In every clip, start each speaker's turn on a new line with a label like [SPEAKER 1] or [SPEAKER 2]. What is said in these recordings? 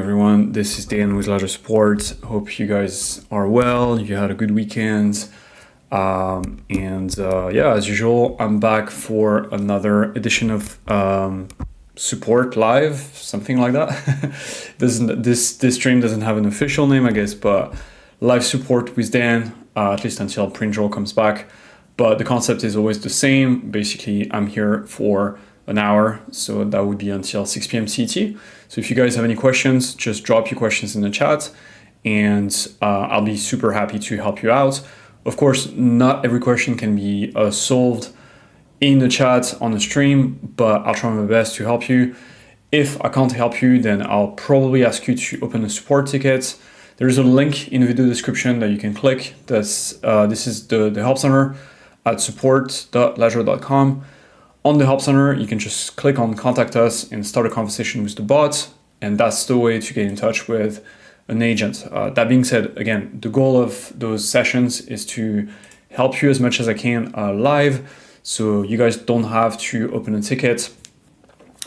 [SPEAKER 1] everyone. This is Dan with Ledger Support. Hope you guys are well. You had a good weekend. Yeah, as usual, I'm back for another edition of Support Live, something like that. This stream doesn't have an official name, I guess, but Live Support with Dan, at least until Print Joel comes back. But the concept is always the same. Basically, I'm here for an hour, so that would be until 6 p.m. CT. So if you guys have any questions, just drop your questions in the chat, and I'll be super happy to help you out. Of course, not every question can be solved in the chat on the stream, but I'll try my best to help you. If I can't help you, then I'll probably ask you to open a support ticket. There's a link in the video description that you can click. This is the Help Center at support.ledger.com. On the Help Center, you can just click on Contact Us and start a conversation with the bot, and that's the way to get in touch with an agent. That being said, again, the goal of those sessions is to help you as much as I can live, so you guys don't have to open a ticket.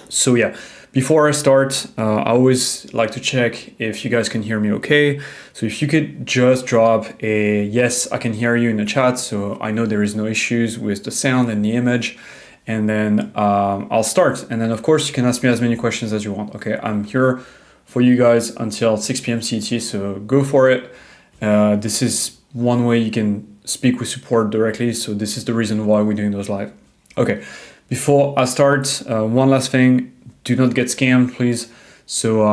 [SPEAKER 1] So yeah, before I start, I always like to check if you guys can hear me okay. So if you could just drop a yes, I can hear you in the chat, so I know there is no issues with the sound and the image. And then I'll start. And then of course you can ask me as many questions as you want. Okay, I'm here for you guys until 6 p.m. CT, so go for it. This is one way you can speak with support directly. So this is the reason why we're doing those live. Okay, before I start, one last thing, do not get scammed, please. So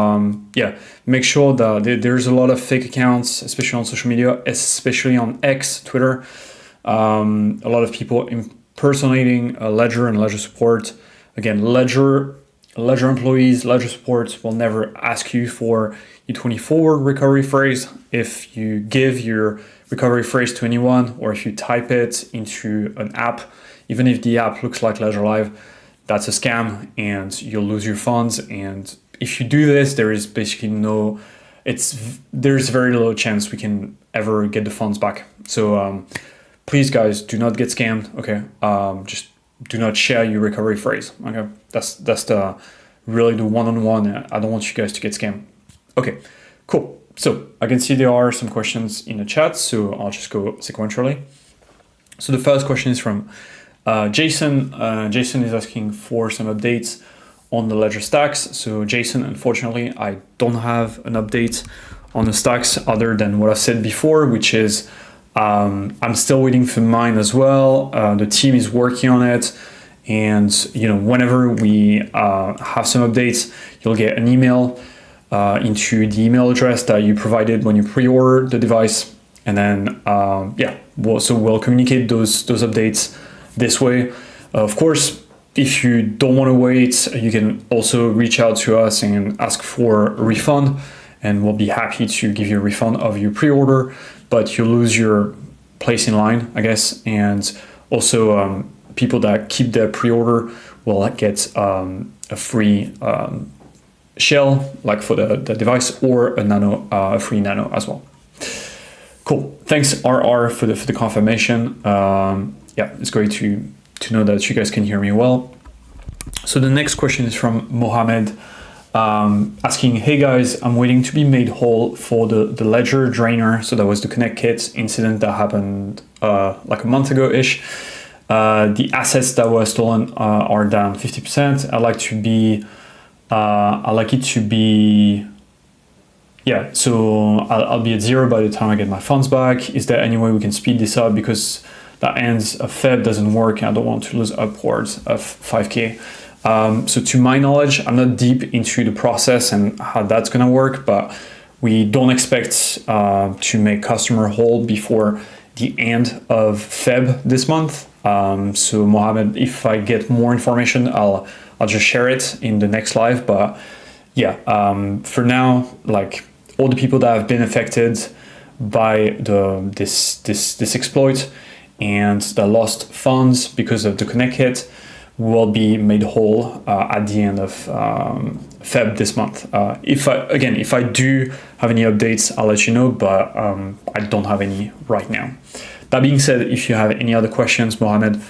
[SPEAKER 1] yeah, make sure that there's a lot of fake accounts, especially on social media, especially on X, Twitter. A lot of people impersonating Ledger and Ledger Support. Again, Ledger employees, Ledger Support will never ask you for your 24-word recovery phrase. If you give your recovery phrase to anyone, or if you type it into an app, even if the app looks like Ledger Live, that's a scam and you'll lose your funds. And if you do this, there is basically there's very little chance we can ever get the funds back. So please, guys, do not get scammed. Okay, just do not share your recovery phrase. Okay, that's really the one-on-one. I don't want you guys to get scammed. Okay, cool. So I can see there are some questions in the chat, so I'll just go sequentially. So the first question is from Jason. Jason is asking for some updates on the Ledger stacks. So Jason, unfortunately, I don't have an update on the stacks other than what I've said before, which is I'm still waiting for mine as well. The team is working on it, and whenever we have some updates, you'll get an email into the email address that you provided when you pre-ordered the device, and then we'll communicate those updates this way. Of course, if you don't want to wait, you can also reach out to us and ask for a refund, and we'll be happy to give you a refund of your pre-order. But you lose your place in line, I guess. And also people that keep their pre-order will get a free shell, like for the device, or a free nano as well. Cool. Thanks, RR, for the confirmation. Yeah, it's great to know that you guys can hear me well. So the next question is from Mohammed. Asking, hey guys, I'm waiting to be made whole for the Ledger drainer. So that was the Connect Kit incident that happened like a month ago-ish. The assets that were stolen are down 50%. I'd like it to be, yeah, so I'll be at zero by the time I get my funds back. Is there any way we can speed this up? Because that ends of Feb doesn't work. I don't want to lose upwards of 5K. So to my knowledge, I'm not deep into the process and how that's going to work, but we don't expect to make customer whole before the end of Feb this month. So Mohammed, if I get more information, I'll just share it in the next live. But yeah, for now, like all the people that have been affected by this exploit and that lost funds because of the Connect Kit will be made whole at the end of Feb this month. If I do have any updates, I'll let you know, but I don't have any right now. That being said, if you have any other questions, Mohammed,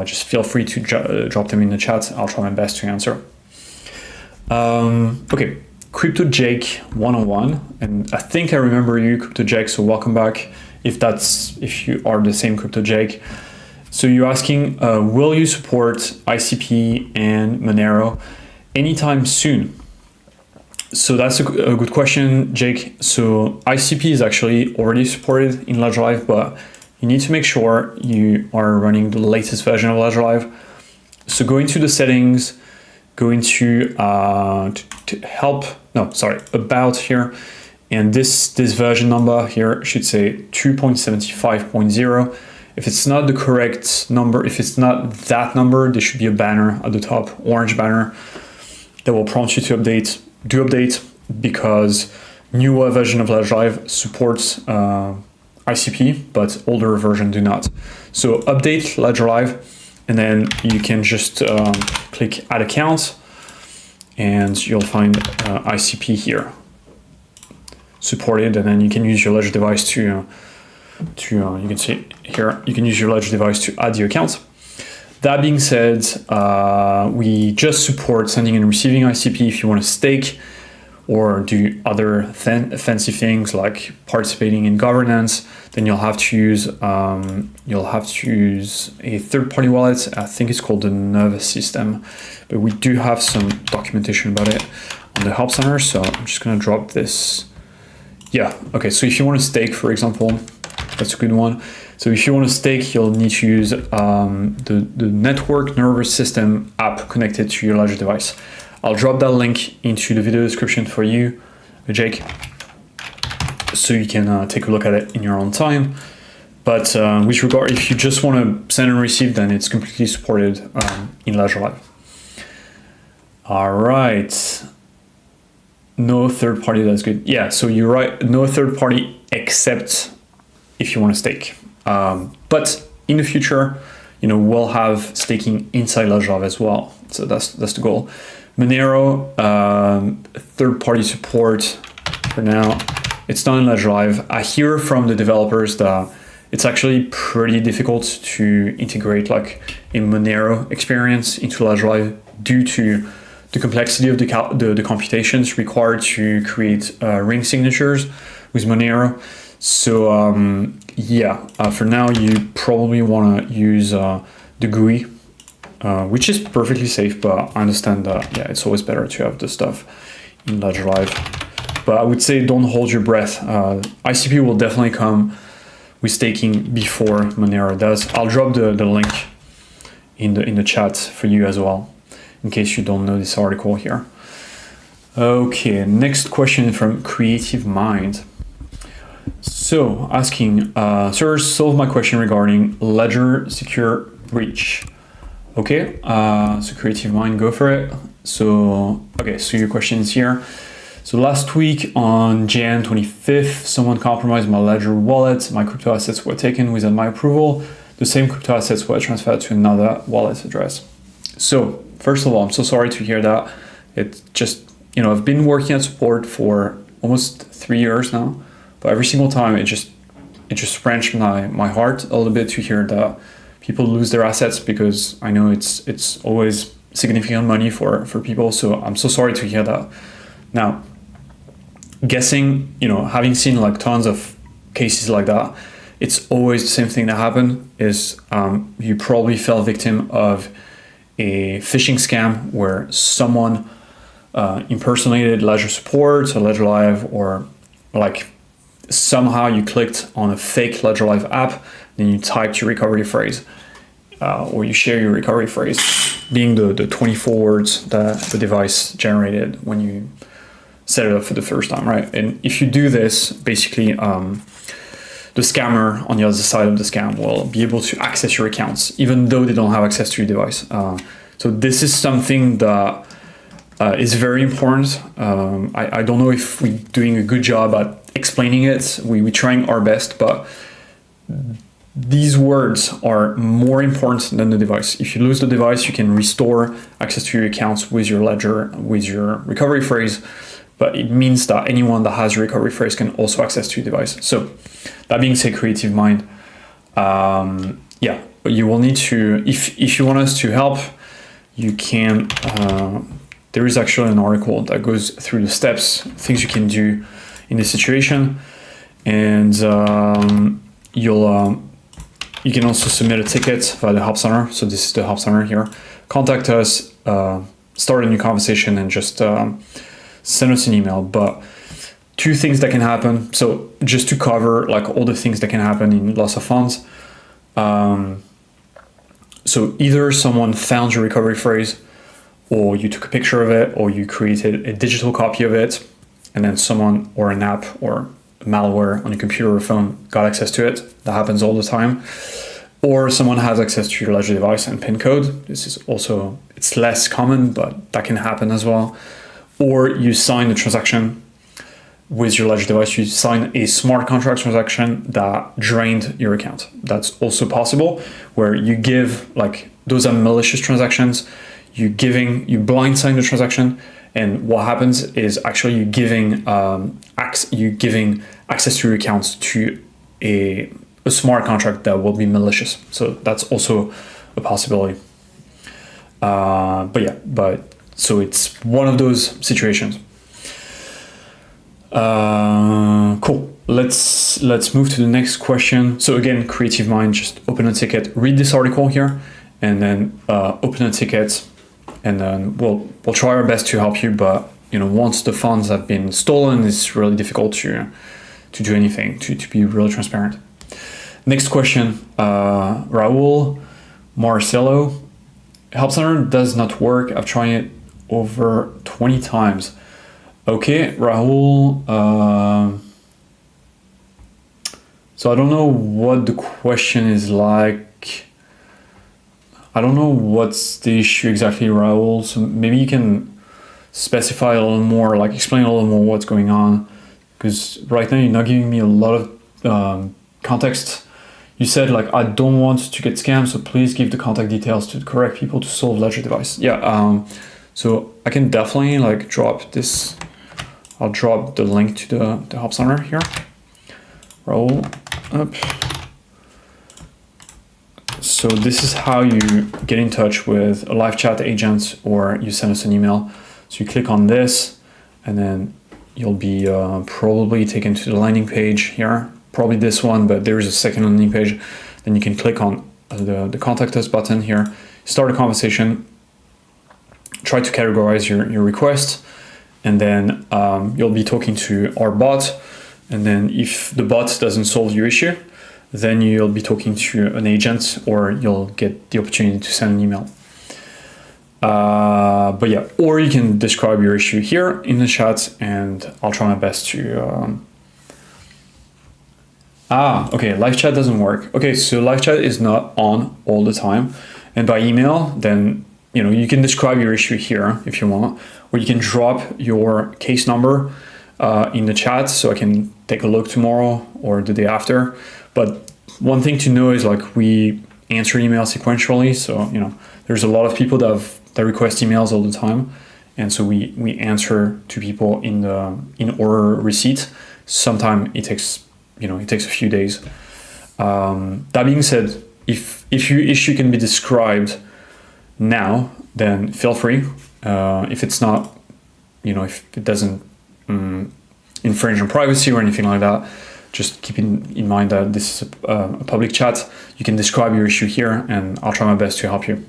[SPEAKER 1] just feel free to drop them in the chat. I'll try my best to answer. Okay, Crypto Jake 101, and I think I remember you, Crypto Jake, so welcome back if you are the same Crypto Jake. So you're asking, will you support ICP and Monero anytime soon? So that's a good question, Jake. So ICP is actually already supported in Ledger Live, but you need to make sure you are running the latest version of Ledger Live. So go into the settings, go into about here, and this version number here should say 2.75.0. If it's not the correct number, if it's not that number, there should be a banner at the top, orange banner, that will prompt you to update. Do update, because newer version of Ledger Live supports ICP, but older version do not. So update Ledger Live, and then you can just click add account, and you'll find ICP here supported, and then you can use your Ledger device to you can see here, you can use your Ledger device to add your account. That being said, we just support sending and receiving ICP. If you want to stake or do other fancy things like participating in governance, then you'll have to use a third-party wallet. I think it's called the Nervous System, but we do have some documentation about it on the Help Center. So I'm just gonna drop this. Yeah, okay. So if you want to stake, for example, that's a good one. So if you want to stake, you'll need to use the Network Nervous System app connected to your Ledger device. I'll drop that link into the video description for you, Jake, so you can take a look at it in your own time. But with regard, if you just want to send and receive, then it's completely supported in Ledger Live. All right. No third party, that's good. Yeah, so you're right, no third party except if you want to stake. But in the future, we'll have staking inside Ledger Live as well. So that's the goal. Monero, third-party support for now. It's not in Ledger Live. I hear from the developers that it's actually pretty difficult to integrate like a Monero experience into Ledger Live due to the complexity of the computations required to create ring signatures with Monero. So for now, you probably want to use the GUI, which is perfectly safe, but I understand that, it's always better to have the stuff in Ledger Live. But I would say don't hold your breath. ICP will definitely come with staking before Monero does. I'll drop the link in the chat for you as well, in case you don't know this article here. Okay, next question from Creative Mind. So asking, sir, solve my question regarding Ledger Secure Breach. Okay, so Creative Mind, go for it. So your question is here. So last week on Jan 25th, someone compromised my Ledger wallet. My crypto assets were taken without my approval. The same crypto assets were transferred to another wallet address. So first of all, I'm so sorry to hear that. It just, I've been working at support for almost 3 years now, but every single time it just wrenched my heart a little bit to hear that people lose their assets, because I know it's always significant money for people. So I'm so sorry to hear that. Now, guessing, having seen like tons of cases like that, it's always the same thing that happened is you probably fell victim of a phishing scam where someone impersonated Ledger support or Ledger Live, or like somehow you clicked on a fake Ledger Live app, then you typed your recovery phrase, or you share your recovery phrase, being the 24 words that the device generated when you set it up for the first time, right? And if you do this, basically, the scammer on the other side of the scam will be able to access your accounts, even though they don't have access to your device. So this is something that is very important. I don't know if we're doing a good job at explaining it. We're trying our best, but these words are more important than the device. If you lose the device, you can restore access to your accounts with your Ledger, with your recovery phrase, but it means that anyone that has your recovery phrase can also access to your device. So that being said, Creative Mind, you will need to, if you want us to help, you can there is actually an article that goes through the steps, things you can do in this situation. And you can also submit a ticket via the help center. So this is the help center here. Contact us, start a new conversation, and just send us an email. But two things that can happen. So just to cover like all the things that can happen in loss of funds. So either someone found your recovery phrase, or you took a picture of it, or you created a digital copy of it, and then someone or an app or malware on your computer or phone got access to it. That happens all the time. Or someone has access to your Ledger device and PIN code. This is also, it's less common, but that can happen as well. Or you sign a transaction with your Ledger device, you sign a smart contract transaction that drained your account. That's also possible, where you give, like, those are malicious transactions. You blind sign the transaction, and what happens is actually you giving access to your accounts to a smart contract that will be malicious. So that's also a possibility. So it's one of those situations. Cool. Let's move to the next question. So again, creative mind, just open a ticket, read this article here, and then open a ticket, and then we'll try our best to help you. But once the funds have been stolen, it's really difficult to do anything, to be really transparent. Next question, Raul Marcelo. Help Center does not work. I've tried it over 20 times. Okay, Rahul. So I don't know what the question is like. I don't know what's the issue exactly, Rahul. So maybe you can specify a little more, like explain a little more what's going on. Because right now you're not giving me a lot of context. You said like, I don't want to get scammed, so please give the contact details to the correct people to solve Ledger device. Yeah, so I can definitely like drop this. I'll drop the link to the help center here. Roll up. So this is how you get in touch with a live chat agent, or you send us an email. So you click on this, and then you'll be probably taken to the landing page here. Probably this one, but there is a second landing page. Then you can click on the contact us button here, start a conversation, try to categorize your request, and then you'll be talking to our bot. And then if the bot doesn't solve your issue, then you'll be talking to an agent, or you'll get the opportunity to send an email. But yeah, or you can describe your issue here in the chat, and I'll try my best to... okay, live chat doesn't work. Okay, so live chat is not on all the time. And by email, then you can describe your issue here if you want, or you can drop your case number in the chat so I can take a look tomorrow or the day after. But one thing to know is like we answer emails sequentially. So, there's a lot of people that request emails all the time. And so we answer to people in order receipt. Sometimes it takes a few days. That being said, if your issue can be described now, then feel free. If it's not, if it doesn't infringe on privacy or anything like that, just keep in mind that this is a public chat. You can describe your issue here, and I'll try my best to help you.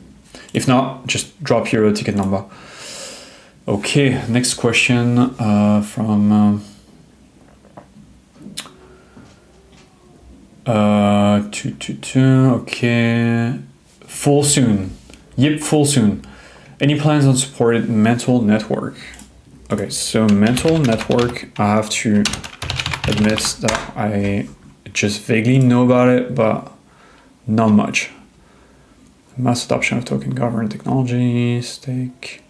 [SPEAKER 1] If not, just drop your ticket number. Okay, next question from... okay. Full soon. Yep, full soon. Any plans on supported mental network? Okay, so mental network, I have to admit that I just vaguely know about it, but not much. Mass adoption of token governed technology, stake.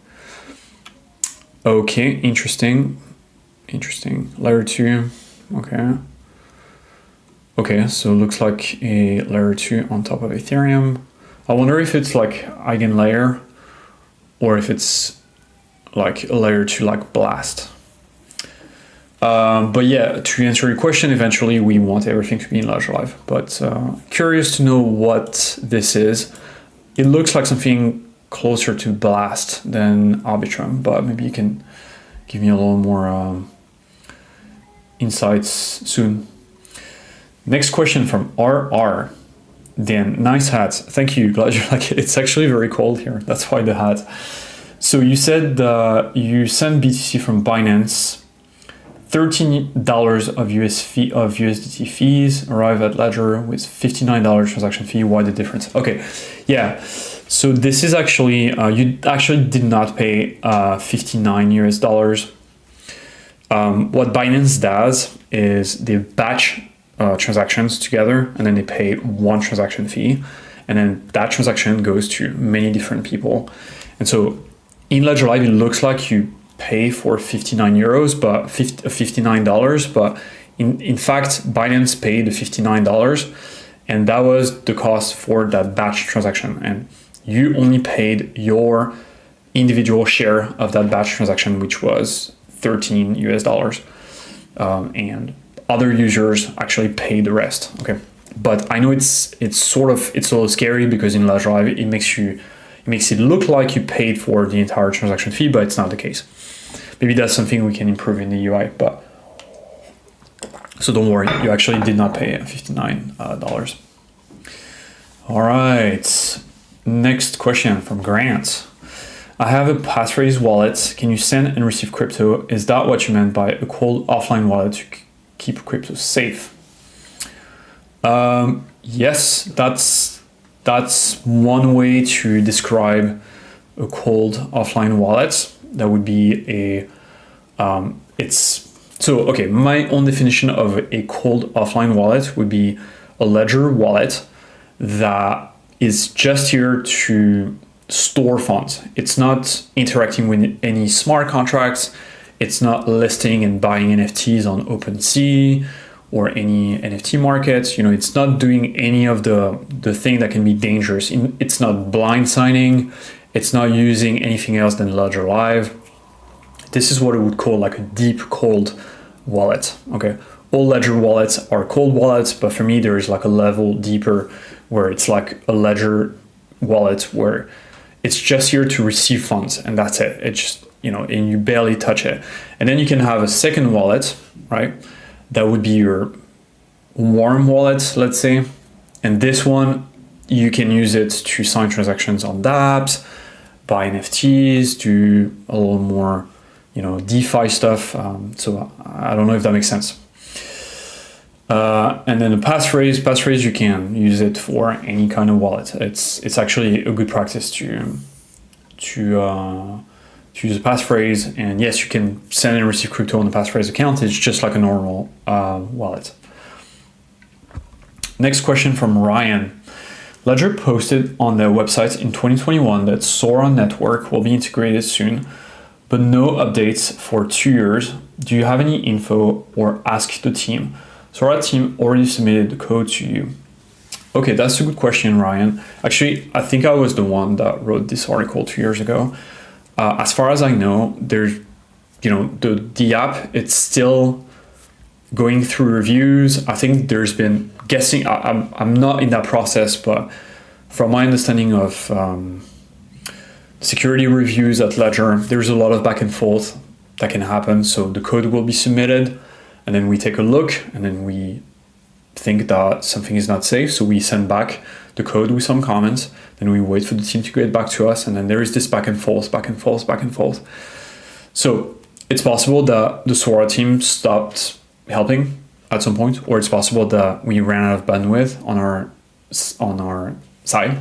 [SPEAKER 1] Okay, interesting. Layer 2, okay. Okay, so it looks like a layer 2 on top of Ethereum. I wonder if it's like eigenlayer, or if it's like a layer 2 like Blast. But yeah, to answer your question, eventually we want everything to be in Ledger Live. But curious to know what this is. It looks like something closer to Blast than Arbitrum, but maybe you can give me a little more insights soon. Next question from RR. Dan, nice hat. Thank you. Glad you like it. It's actually very cold here. That's why the hat. So you said you send BTC from Binance, $13 of USDT fees, arrive at Ledger with $59 transaction fee. Why the difference? Okay, yeah. So this is actually, you actually did not pay $59 US. What Binance does is they batch transactions together, and then they pay one transaction fee, and then that transaction goes to many different people. And so in Ledger Live, it looks like you pay for 59 euros, but $59, but in fact, Binance paid the $59, and that was the cost for that batch transaction. And you only paid your individual share of that batch transaction, which was $13 US. And other users actually pay the rest. Okay, but I know it's a little scary because in Ledger Live it makes it look like you paid for the entire transaction fee, but it's not the case. Maybe that's something we can improve in the UI, but so don't worry, you actually did not pay $59. All right, next question from Grant. I have a passphrase wallet. Can you send and receive crypto? Is that what you meant by a cold offline wallet to keep crypto safe? Yes, that's one way to describe a cold offline wallet. That would be my own definition of a cold offline wallet would be a Ledger wallet that is just here to store funds. It's not interacting with any smart contracts. It's not listing and buying NFTs on OpenSea or any NFT markets. It's not doing any of the thing that can be dangerous. It's not blind signing. It's not using anything else than Ledger Live. This is what I would call like a deep cold wallet. Okay, all Ledger wallets are cold wallets, but for me there is like a level deeper where it's like a Ledger wallet where it's just here to receive funds and that's it. It's just, and you barely touch it. And then you can have a second wallet, right? That would be your warm wallet, let's say. And this one, you can use it to sign transactions on dApps, buy NFTs, do a little more, DeFi stuff. So I don't know if that makes sense. And then the passphrase, you can use it for any kind of wallet. It's actually a good practice to use a passphrase. And yes, you can send and receive crypto on the passphrase account. It's just like a normal wallet. Next question from Ryan. Ledger posted on their website in 2021 that Sora network will be integrated soon, but no updates for 2 years. Do you have any info or ask the team? Sora team already submitted the code to you. Okay, that's a good question, Ryan. Actually, I think I was the one that wrote this article 2 years ago. As far as I know, there's, the app, it's still going through reviews. I think there's been guessing, I'm not in that process, but from my understanding of security reviews at Ledger, there's a lot of back and forth that can happen. So the code will be submitted and then we take a look and then we think that something is not safe. So we send back the code with some comments, then we wait for the team to get back to us. And then there is this back and forth. So it's possible that the Sora team stopped helping at some point, or it's possible that we ran out of bandwidth on our side,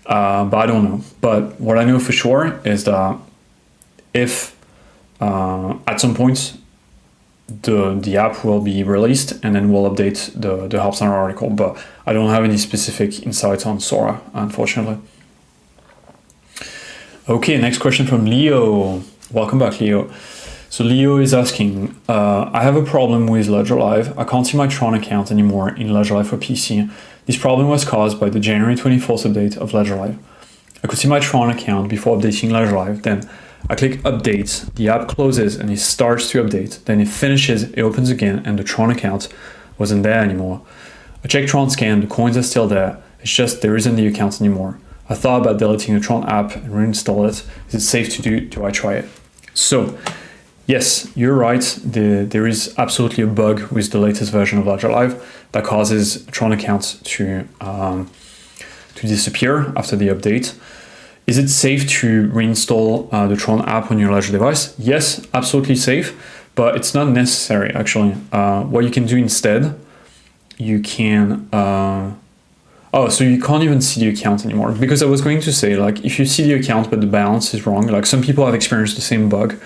[SPEAKER 1] but I don't know. But what I know for sure is that if at some point the app will be released, and then we'll update the Help Center article, but I don't have any specific insights on Sora, unfortunately. Okay, next question from Leo. Welcome back, Leo. So Leo is asking, I have a problem with Ledger Live. I can't see my Tron account anymore in Ledger Live for PC. This problem was caused by the January 24th update of Ledger Live. I could see my Tron account before updating Ledger Live. Then I click update, the app closes and it starts to update. Then it finishes, it opens again, and the Tron account wasn't there anymore. I checked Tron scan, the coins are still there. It's just there isn't the account anymore. I thought about deleting the Tron app and reinstall it. Is it safe to do? Do I try it? So yes, you're right. There is absolutely a bug with the latest version of Ledger Live that causes Tron accounts to disappear after the update. Is it safe to reinstall the Tron app on your Ledger device? Yes, absolutely safe, but it's not necessary actually. What you can do instead, you can, so you can't even see the account anymore, because I was going to say, like, if you see the account but the balance is wrong, like some people have experienced the same bug,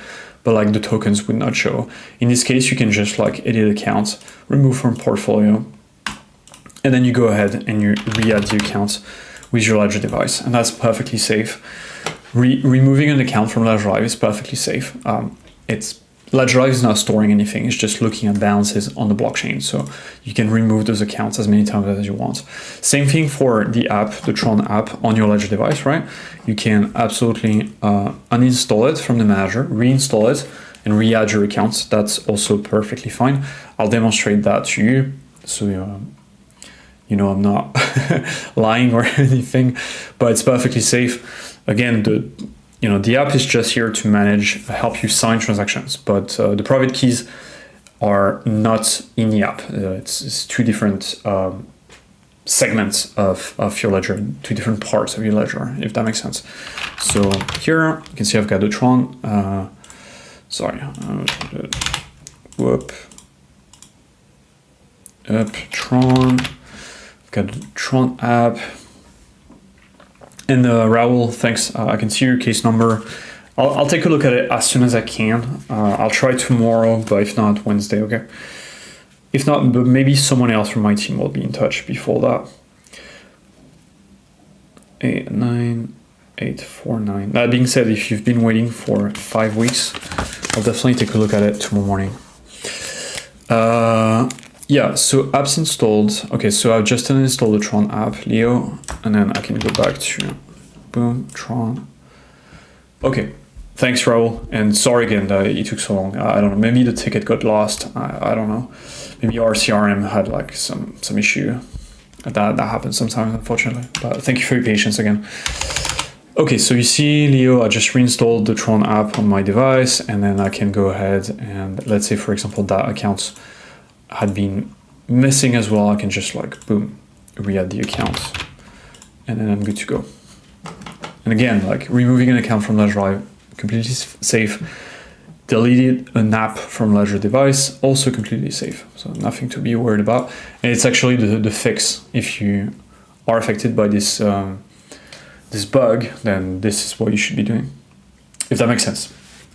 [SPEAKER 1] but like the tokens would not show. In this case, you can just like edit account, remove from portfolio, and then you go ahead and you re-add the account with your Ledger device, and that's perfectly safe. Removing an account from Ledger Live is perfectly safe. Ledger Live is not storing anything, it's just looking at balances on the blockchain, so you can remove those accounts as many times as you want. Same thing for the app, the Tron app on your Ledger device, right? You can absolutely uninstall it from the manager, reinstall it, and re-add your accounts. That's also perfectly fine. I'll demonstrate that to you, so you know I'm not lying or anything, but it's perfectly safe. Again, the app is just here to help you sign transactions, but the private keys are not in the app. It's two different segments of your ledger, two different parts of your ledger, if that makes sense. So here you can see I've got the Tron. Tron. I've got the Tron app. And Raul, thanks. I can see your case number. I'll take a look at it as soon as I can. I'll try tomorrow, but if not, Wednesday, okay? If not, but maybe someone else from my team will be in touch before that. 89849. That being said, if you've been waiting for 5 weeks, I'll definitely take a look at it tomorrow morning. Yeah, so apps installed. Okay, so I've just uninstalled the Tron app, Leo, and then I can go back to boom, Tron. Okay, thanks, Raul, and sorry again that it took so long. I don't know, maybe the ticket got lost. I don't know. Maybe our CRM had like some issue. That happens sometimes, unfortunately. But thank you for your patience again. Okay, so you see, Leo, I just reinstalled the Tron app on my device, and then I can go ahead and let's say, for example, that account had been missing as well. I can just like, boom, re-add the account, and then I'm good to go. And again, like removing an account from Ledger Live, completely safe. Deleted an app from Ledger device, also completely safe. So nothing to be worried about. And it's actually the fix. If you are affected by this this bug, then this is what you should be doing. If that makes sense.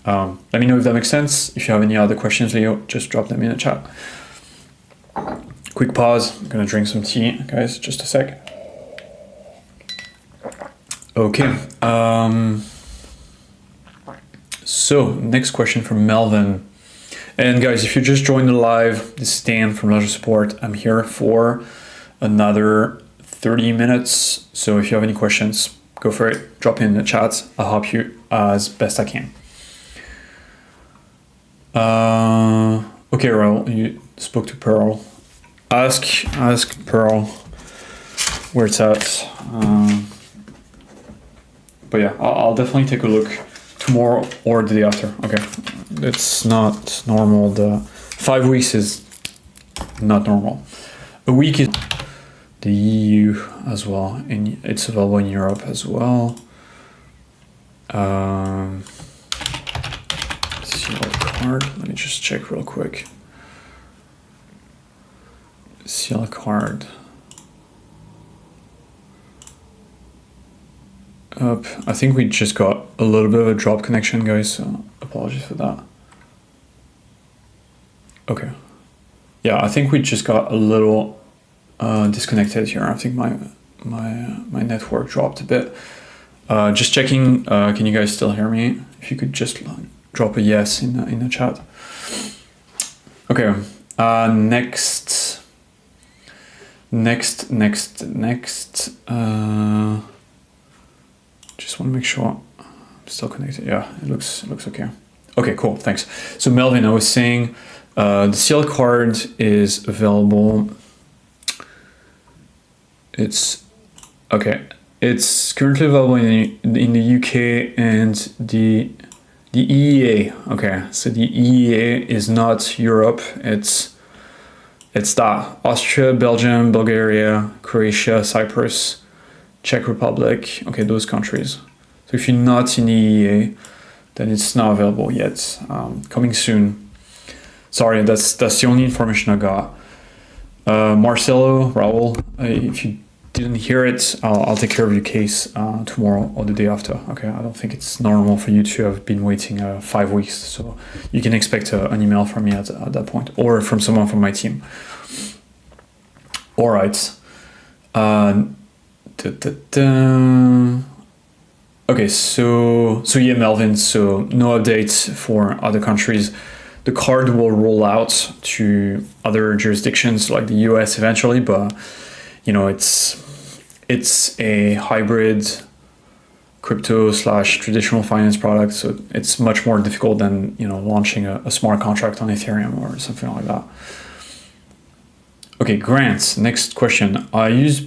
[SPEAKER 1] Let me know if that makes sense. If you have any other questions, Leo, just drop them in the chat. Quick pause. I'm gonna drink some tea, guys. Just a sec. Okay. So next question from Melvin. And guys, if you just joined the live, this is Dan from Ledger Support. I'm here for another 30 minutes. So if you have any questions, go for it. Drop in the chat. I'll help you as best I can. Okay, Raul, you spoke to Pearl. Ask Pearl where it's at. But yeah, I'll definitely take a look tomorrow or the day after. Okay, it's not normal. The 5 weeks is not normal. A week is the EU as well, and it's available in Europe as well. CL card. Let me just check real quick. CL card. I think we just got a little bit of a drop connection, guys, so apologies for that. Okay. Yeah, I think we just got a little disconnected here. I think my network dropped a bit. Just checking, can you guys still hear me? If you could just drop a yes in the chat. Okay, next. Just want to make sure I'm still connected. Yeah, it looks okay. Okay, cool, thanks. So Melvin, I was saying the CL card is available. It's okay. It's currently available in the UK and the EEA. Okay, so the EEA is not Europe. It's that Austria, Belgium, Bulgaria, Croatia, Cyprus, Czech Republic. Okay, those countries. So if you're not in the EEA, then it's not available yet. Coming soon. Sorry, that's the only information I got. Marcelo, Raul, if you didn't hear it, I'll take care of your case tomorrow or the day after. Okay, I don't think it's normal for you to have been waiting 5 weeks, so you can expect an email from me at that point, or from someone from my team. All right. Okay, so yeah, Melvin. So no updates for other countries. The card will roll out to other jurisdictions like the US eventually, but you know, it's a hybrid crypto / traditional finance product, so it's much more difficult than, you know, launching a smart contract on Ethereum or something like that. Okay, Grant, next question. I use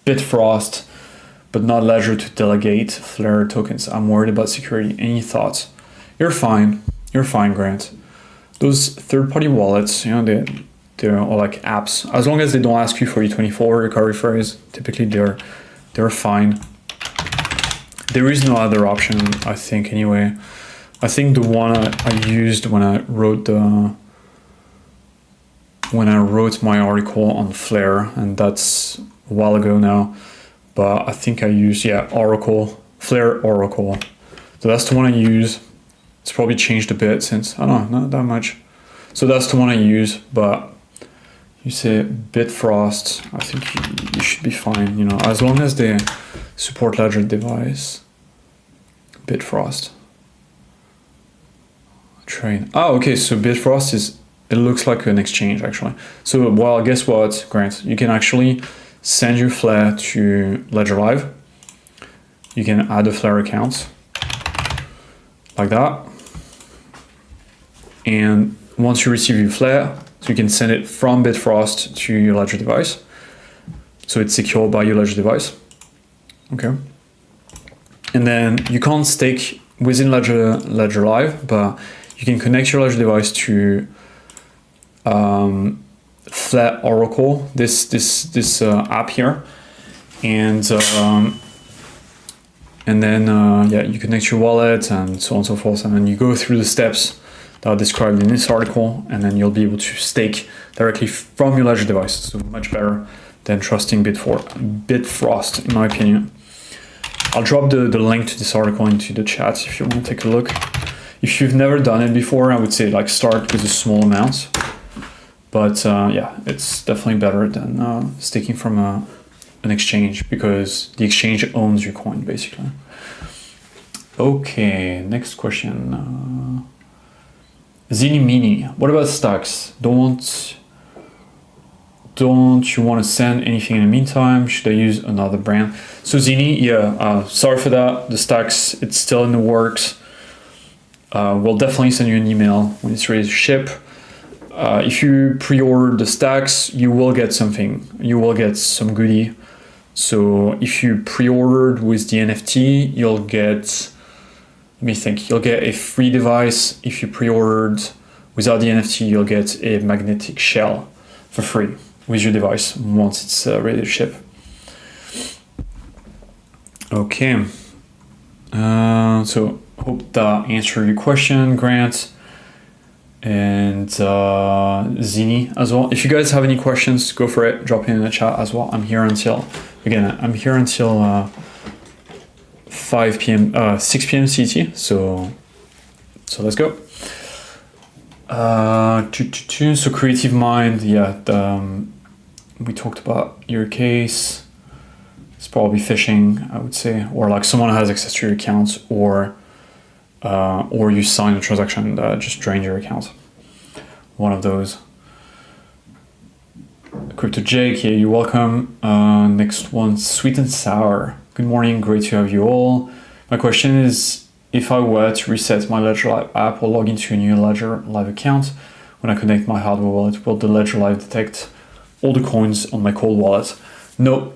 [SPEAKER 1] Bitfrost, but not Ledger to delegate Flare tokens. I'm worried about security. Any thoughts? You're fine, Grant. Those third-party wallets, you know, they're all like apps. As long as they don't ask you for your 24 recovery phrase, typically they're fine. There is no other option, I think, anyway. I think the one I used when I wrote my article on Flare, and that's a while ago now, but I think I used, Flare Oracle. So that's the one I use. It's probably changed a bit since, I don't know, not that much. So that's the one I use, but you say Bitfrost, I think you should be fine, you know, as long as they support Ledger device. Bitfrost. Train. Oh, okay, so Bitfrost it looks like an exchange actually. So, well, guess what, Grant? You can actually send your Flare to Ledger Live. You can add a Flare account like that. And once you receive your Flare, so you can send it from Bitfrost to your Ledger device. So it's secured by your Ledger device. Okay. And then you can't stake within Ledger Live, but you can connect your Ledger device to Flare Oracle, this app here, and then you connect your wallet and so on and so forth, and then you go through the steps that are described in this article, and then you'll be able to stake directly from your Ledger device. So much better than trusting Bitfrost, in my opinion. I'll drop the link to this article into the chat if you want to take a look. If you've never done it before, I would say like start with a small amount. But it's definitely better than staking from an exchange, because the exchange owns your coin basically. Okay, next question. Zini Mini, what about stacks? Don't you want to send anything in the meantime? Should I use another brand? So Zini, sorry for that. The stacks, it's still in the works. We'll definitely send you an email when it's ready to ship. If you pre-order the stacks, you will get something. You will get some goodie. So if you pre-ordered with the NFT, you'll get, you'll get a free device. If you pre-ordered without the NFT, you'll get a magnetic shell for free with your device once it's ready to ship. Okay. So hope that answered your question, Grant. And Zini as well. If you guys have any questions, go for it. Drop it in the chat as well. I'm here until 5 p.m. 6 p.m. CT. So let's go. So Creative Mind, we talked about your case. It's probably phishing, I would say, or like someone has access to your accounts, or you sign a transaction that just drained your account. One of those. Crypto Jake, yeah, you're welcome. Next one, Sweet and Sour. Good morning, great to have you all. My question is, if I were to reset my Ledger Live app or log into a new Ledger Live account, when I connect my hardware wallet, will the Ledger Live detect all the coins on my cold wallet? No,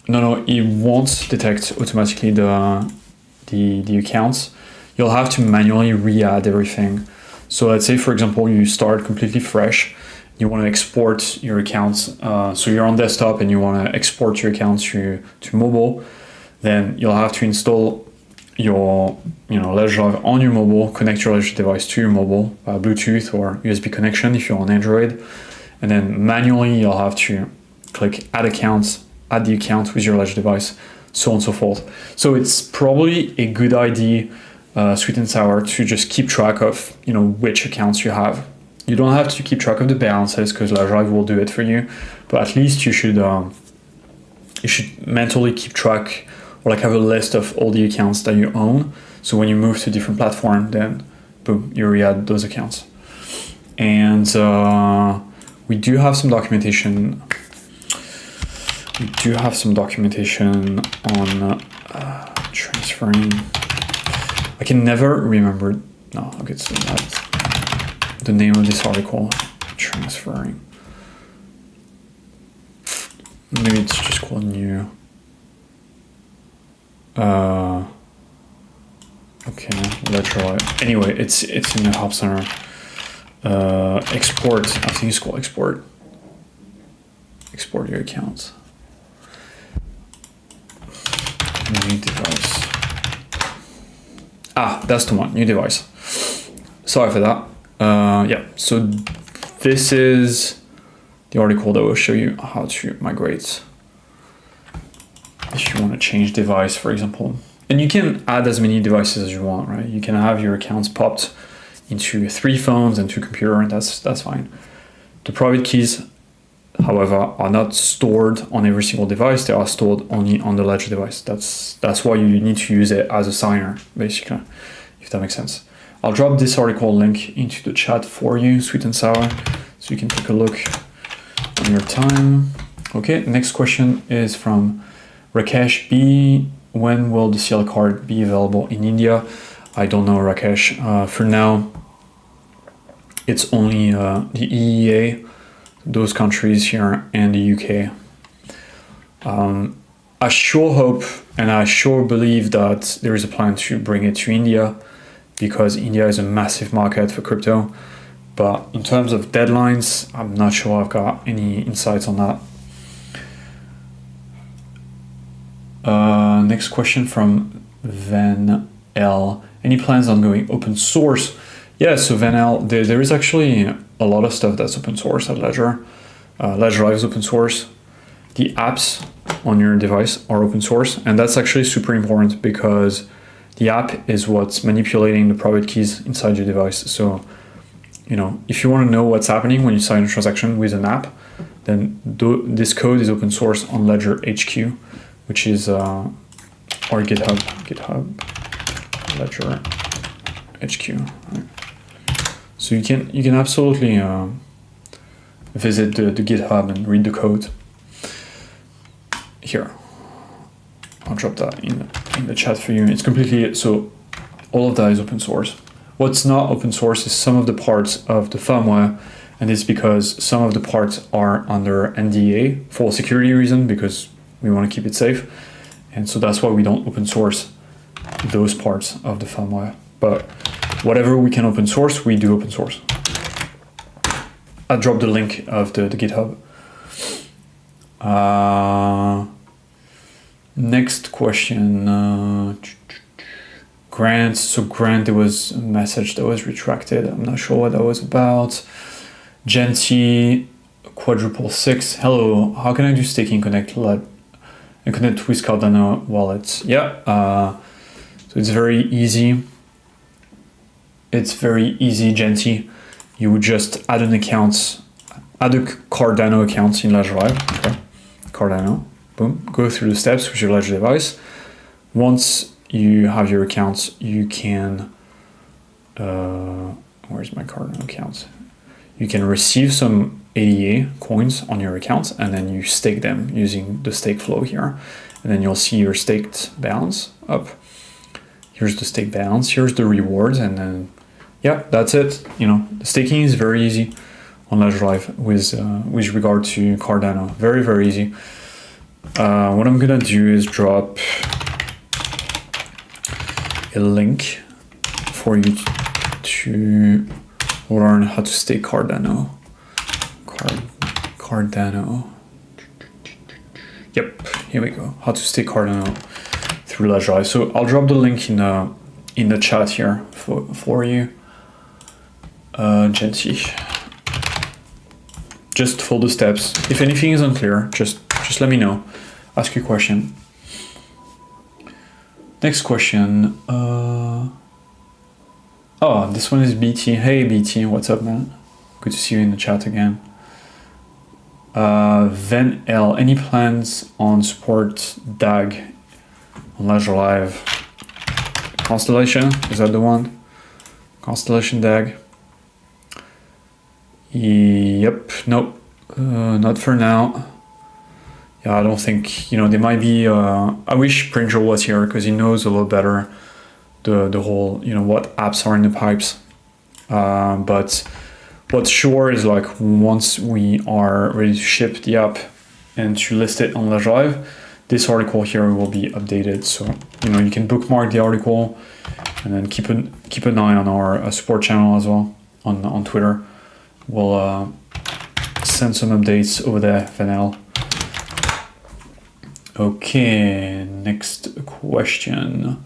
[SPEAKER 1] No, it won't detect automatically the accounts. You'll have to manually re-add everything. So let's say, for example, you start completely fresh. You want to export your accounts. So you're on desktop and you want to export your accounts to mobile. Then you'll have to install your Ledger Live on your mobile, connect your Ledger device to your mobile by Bluetooth or USB connection if you're on Android. And then manually you'll have to click add accounts, add the account with your Ledger device, so on and so forth. So it's probably a good idea, sweet and sour, to just keep track of which accounts you have. You don't have to keep track of the balances because Ledger Live will do it for you, but at least you should mentally keep track, or have a list of all the accounts that you own. So when you move to a different platform, then boom, you re-add those accounts. And we do have some documentation. On transferring. I can never remember. No, okay, so that's the name of this article. Transferring. Maybe it's just called new. Okay, Ledger Live. Anyway, it's in the Help Center. Export. I think it's called export. Export your accounts. New device. That's the one. New device. Sorry for that. Yeah. So this is the article that will show you how to migrate. If you want to change device, for example, and you can add as many devices as you want, right? You can have your accounts popped into 3 phones and 2 computers, and that's fine. The private keys, however, are not stored on every single device. They are stored only on the Ledger device. That's why you need to use it as a signer, basically, if that makes sense. I'll drop this article link into the chat for you, sweet and sour, so you can take a look on your time. Okay, next question is from Rakesh B. When will the CL card be available in India? I don't know, Rakesh. For now, it's only the EEA, those countries here, and the UK. I sure hope and I sure believe that there is a plan to bring it to India, because India is a massive market for crypto. But in terms of deadlines, I'm not sure I've got any insights on that. Next question from Van L. Any plans on going open source? Yeah, so Van L, there is actually a lot of stuff that's open source at Ledger. Ledger Live is open source. The apps on your device are open source, and that's actually super important because the app is what's manipulating the private keys inside your device. So, if you want to know what's happening when you sign a transaction with an app, then this code is open source on Ledger HQ, which is our GitHub Ledger HQ. Right? So you can absolutely visit the GitHub and read the code. Here, I'll drop that in the chat for you. It's completely, so all of that is open source. What's not open source is some of the parts of the firmware, and it's because some of the parts are under NDA for security reason, because we want to keep it safe. And so that's why we don't open source those parts of the firmware. But whatever we can open source, we do open source. I'll drop the link of the GitHub. Next question. Grant. So Grant, there was a message that was retracted. I'm not sure what that was about. Genty quadruple 6. Hello. How can I do staking connect with Cardano wallets? Yeah. So it's very easy. Genty. You would just add an account, add a Cardano account in Ledger Live. Okay. Cardano. Boom. Go through the steps with your Ledger device. Once you have your account, you can, where's my Cardano account? You can receive some ADA coins on your account, and then you stake them using the stake flow here. And then you'll see your staked balance up. Here's the stake balance, here's the rewards, and then, yeah, that's it. The staking is very easy on Ledger Live with regard to Cardano. Very, very easy. What I'm gonna do is drop a link for you to learn how to stake Cardano. Cardano. Yep, here we go. How to stake Cardano through Ledger Live. So I'll drop the link in the chat here for you, Genty. Just follow the steps. If anything is unclear, just let me know. Ask your question. Next question. Oh, this one is BT. Hey BT, what's up, man? Good to see you in the chat again. Ven L, any plans on support DAG on Ledger Live? Constellation, is that the one? Constellation DAG. Yep, nope, not for now. Yeah, I don't think, there might be, I wish Pringel was here because he knows a little better the whole, what apps are in the pipes. But what's sure is like once we are ready to ship the app and to list it on Ledger Live, this article here will be updated. So, you can bookmark the article and then keep an eye on our support channel as well on Twitter. We'll send some updates over there, Vanel. Okay, next question.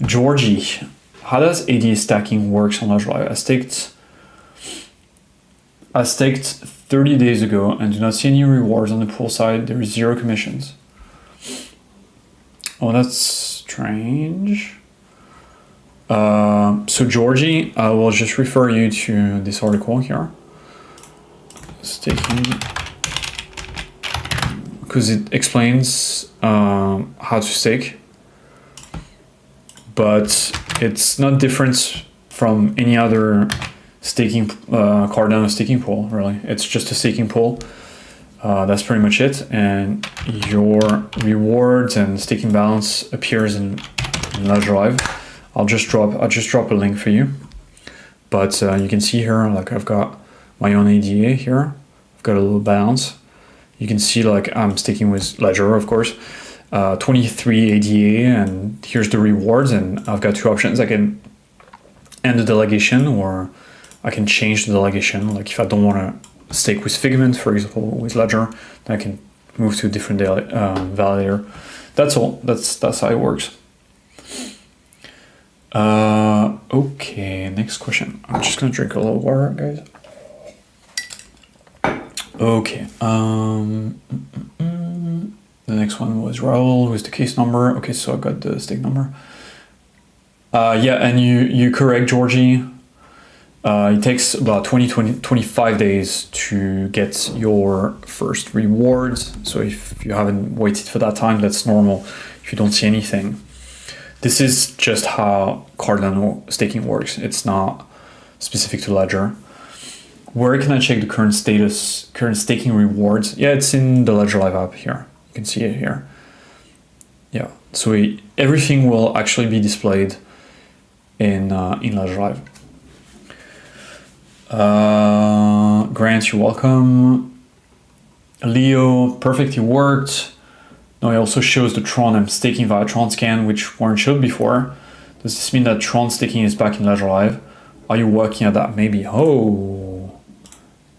[SPEAKER 1] Georgie, how does ADA stacking works on Ledger Live? I staked 30 days ago and do not see any rewards on the pool side. There is 0 commissions. Oh, that's strange. So Georgie, I will just refer you to this article here. Staking, because it explains how to stake, but it's not different from any other staking Cardano staking pool, really. It's just a staking pool. That's pretty much it, and your rewards and staking balance appears in Ledger Live. I'll just drop a link for you, but you can see here, like I've got my own ADA here. I've got a little balance. You can see like I'm staking with Ledger, of course, 23 ADA, and here's the rewards. And I've got 2 options. I can end the delegation, or I can change the delegation. Like if I don't want to stake with Figment, for example, with Ledger, then I can move to a different validator. That's all. That's how it works. Okay, next question. I'm just gonna drink a little water, guys. Okay. The next one was Raul with the case number. Okay, so I got the stake number. Yeah, and you correct, Georgie. It takes about 25 days to get your first rewards. So if you haven't waited for that time, that's normal. If you don't see anything. This is just how Cardano staking works. It's not specific to Ledger. Where can I check the current status, current staking rewards? Yeah, it's in the Ledger Live app here. You can see it here. Yeah, so everything will actually be displayed in Ledger Live. Grant, you're welcome. Leo, perfect, it worked. Now it also shows the Tron I'm staking via Tron scan, which weren't showed before. Does this mean that Tron staking is back in Ledger Live? Are you working at that? Maybe. Oh,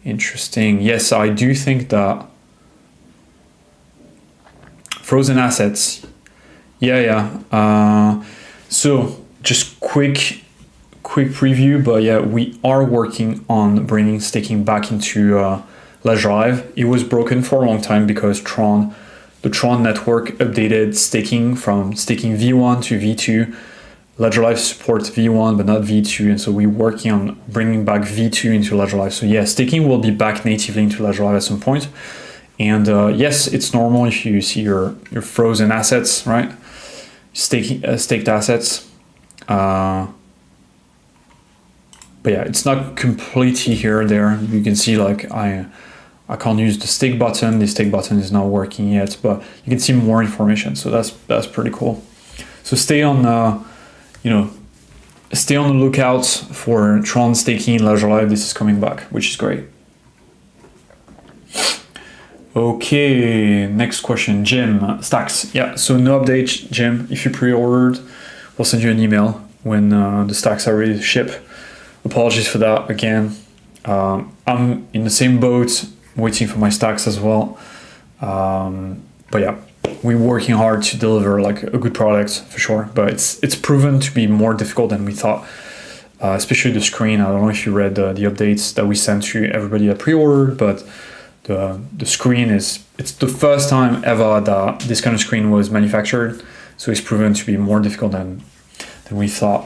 [SPEAKER 1] interesting. Yes, I do think that frozen assets. Yeah. So just quick preview, but yeah, we are working on bringing staking back into Ledger Live. It was broken for a long time because the Tron network updated staking from staking V1 to V2. Ledger Live supports V1 but not V2, and so we're working on bringing back V2 into Ledger Live. So yeah, staking will be back natively into Ledger Live at some point. And yes, it's normal if you see your frozen assets, right? Staked assets. But yeah, it's not completely here or there. You can see like I can't use the stake button. The stake button is not working yet, but you can see more information. So that's pretty cool. So stay on stay on the lookout for Tron staking in Ledger Live. This is coming back, which is great. Okay, next question, Jim. Stacks. Yeah, so no update, Jim. If you pre-ordered, we'll send you an email when the stacks are ready to ship. Apologies for that again. I'm in the same boat, waiting for my stacks as well. But yeah, we're working hard to deliver like a good product for sure. But it's proven to be more difficult than we thought. Especially the screen. I don't know if you read the updates that we sent to everybody that pre-ordered, but the screen it's the first time ever that this kind of screen was manufactured, so it's proven to be more difficult than we thought.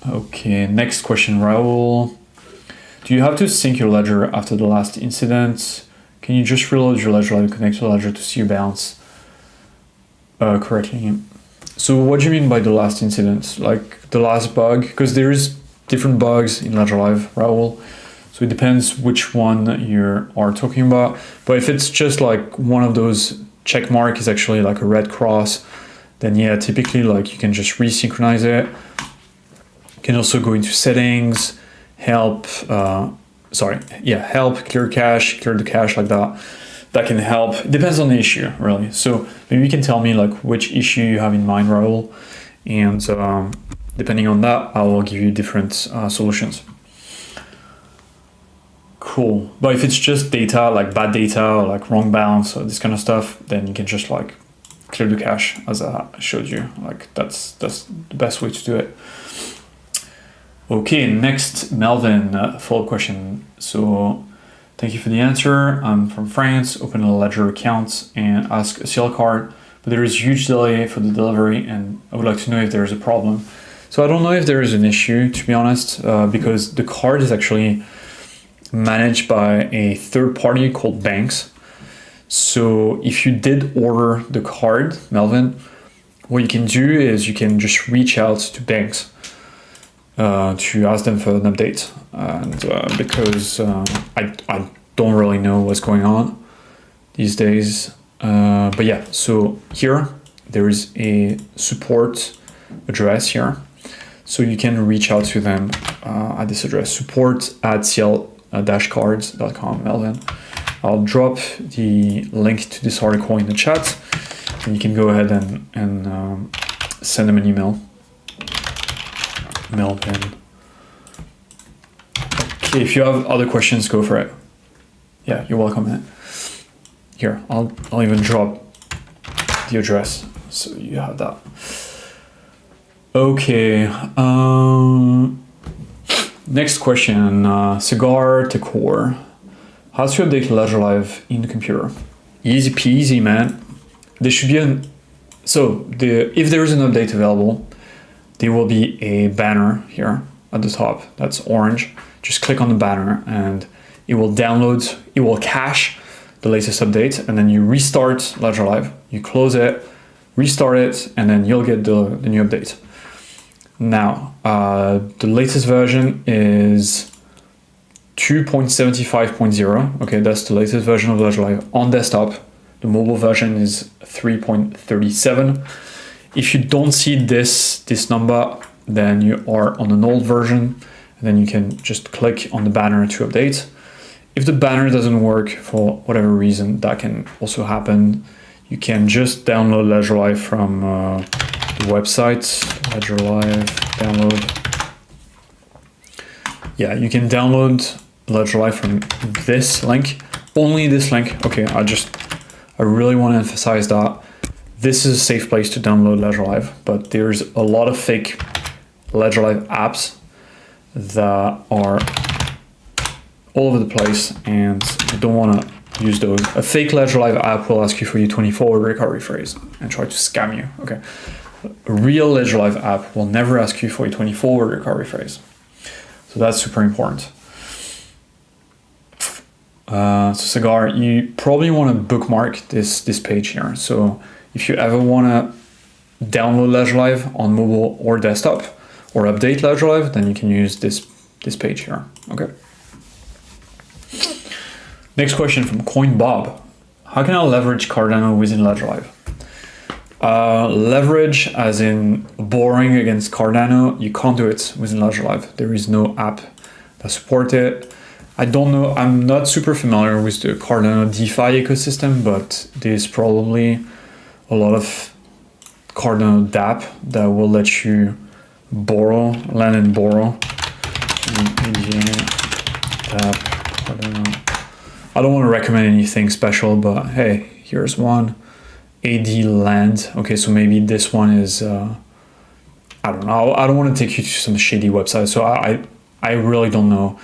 [SPEAKER 1] Okay, next question, Raul. Do you have to sync your ledger after the last incident? Can you just reload your ledger and connect to the ledger to see your balance correctly? So what do you mean by the last incident? Like the last bug? Because there is different bugs in Ledger Live, Raul. So it depends which one you are talking about. But if it's just like one of those check mark is actually like a red cross, then yeah, typically like you can just resynchronize it. You can also go into settings, help, help, clear cache, clear the cache like that. That can help. It depends on the issue, really. So maybe you can tell me like which issue you have in mind, Raul, and depending on that, I will give you different solutions. Cool. But if it's just data, like bad data or like wrong balance or this kind of stuff, then you can just like clear the cache as I showed you. Like that's the best way to do it. Okay, next, Melvin, follow-up question. So thank you for the answer. I'm from France, open a Ledger account and ask a CL card, but there is huge delay for the delivery and I would like to know if there is a problem. So I don't know if there is an issue, to be honest, because the card is actually managed by a third party called Banks. So if you did order the card, Melvin, what you can do is you can just reach out to Banks to ask them for an update. And because I don't really know what's going on these days. But yeah, so here there is a support address here. So you can reach out to them at this address, support@cl-cards.com, Melvin. I'll drop the link to this article in the chat, and you can go ahead and send them an email. Melvin. Okay, if you have other questions, go for it. Yeah, you're welcome, man. Here, I'll even drop the address so you have that. Okay, next question, Cigar Decor. How to update Ledger Live in the computer? Easy peasy, man. There should be if there is an update available, there will be a banner here at the top that's orange. Just click on the banner and it will download, it will cache the latest update, and then you restart Ledger Live, you close it, restart it, and then you'll get the new update. Now, the latest version is 2.75.0. Okay, that's the latest version of Ledger Live on desktop. The mobile version is 3.37. If you don't see this number, then you are on an old version, and then you can just click on the banner to update. If the banner doesn't work for whatever reason, that can also happen. You can just download Ledger Live from the website, Ledger Live download. Yeah, you can download Ledger Live from this link, only this link. Okay, I really want to emphasize that this is a safe place to download Ledger Live, but there's a lot of fake Ledger Live apps that are all over the place, and I don't want to use those. A fake Ledger Live app will ask you for your 24-hour recovery phrase and try to scam you. Okay, a real Ledger Live app will never ask you for your 24-hour recovery phrase. So that's super important. So Cigar, you probably want to bookmark this page here. So if you ever want to download Ledger Live on mobile or desktop, or update Ledger Live, then you can use this page here. Okay. Next question from CoinBob. How can I leverage Cardano within Ledger Live? Leverage as in borrowing against Cardano, you can't do it within Ledger Live. There is no app that support it. I don't know, I'm not super familiar with the Cardano DeFi ecosystem, but there's probably a lot of Cardano dApp that will let you borrow, lend and borrow. DApp, Cardano. I don't want to recommend anything special, but hey, here's one. AD Land. Okay, so maybe this one is, I don't know. I don't want to take you to some shady website, so I really don't know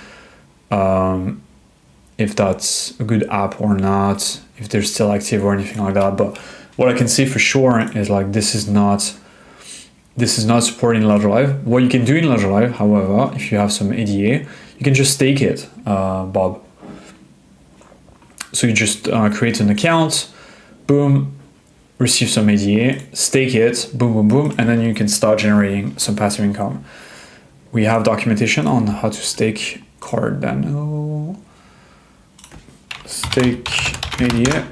[SPEAKER 1] if that's a good app or not, if they're still active or anything like that. But what I can say for sure is like this is not supporting Ledger Live. What you can do in Ledger Live, however, if you have some ADA, you can just stake it, Bob. So you just create an account, boom, receive some ADA, stake it, boom, boom, boom, and then you can start generating some passive income. We have documentation on how to stake Cardano. Stake ADA.